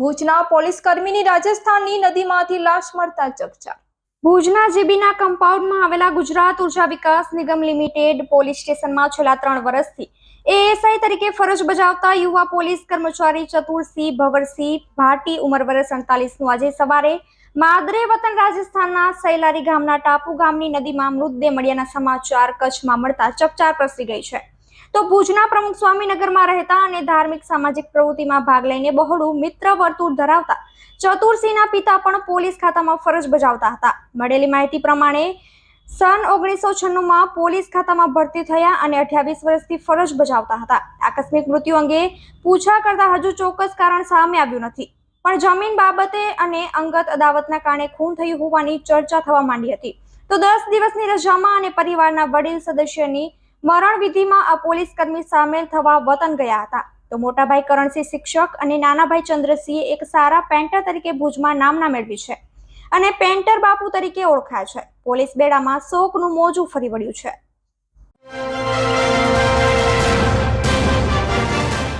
ભુજના પોલીસ કર્મીની રાજસ્થાનની નદીમાંથી લાશ મળતા ચકચાર। ભુજના જીબીના કમ્પાઉન્ડમાં આવેલા ગુજરાત ઉર્જા વિકાસ નિગમ લિમિટેડ પોલીસ સ્ટેશનમાં છેલ્લા 3 વર્ષથી એએસઆઈ તરીકે ફરજ બજાવતા યુવા પોલીસ કર્મચારી ચતુરસિંહ ભવરસિંહ ભાટી ઉંમર વર્ષ 48નું આજે સવારે માદરે વતન રાજસ્થાનના સૈલારી ગામના ટાપુ ગામની નદીમાં મૃતદેહ મળ્યાના સમાચાર કચ્છમાં મળતા ચકચાર પ્રસરી ગઈ છે। તો ભુજના પ્રમુખ સ્વામીનગરમાં રહેતા અને ધાર્મિક સામાજિક પ્રવૃત્તિમાં ભાગ લઈને બહોળું મિત્ર વર્તુળ ધરાવતા ચતુરસિંહના પિતા પણ પોલીસ ખાતામાં ફરજ બજાવતા હતા। મળેલી માહિતી પ્રમાણે સન 1996માં પોલીસ ખાતામાં ભરતી થયા અને 28 વર્ષથી ફરજ બજાવતા હતા। આકસ્મિક મૃત્યુ અંગે પૂછા કરતા હજુ ચોક્કસ કારણ સામે આવ્યું નથી, પણ જમીન બાબતે અને અંગત અદાવતના કારણે ખૂન થયું હોવાની ચર્ચા થવા માંડી હતી। તો 10 દિવસની રજામાં અને પરિવારના વડીલ સદસ્યની મરણ વિધિમાં આ પોલીસ કર્મી સામેલ થવા વતન ગયા હતા। તો મોટાભાઈ કરણસિંહ શિક્ષક અને નાનાભાઈ ચંદ્રસિંહે એક સારા પેન્ટર તરીકે ભુજમાં નામના મેળવી છે અને પેન્ટર બાપુ તરીકે ઓળખાય છે। પોલીસ બેડામાં શોકનું મોજું ફરી વળ્યું છે।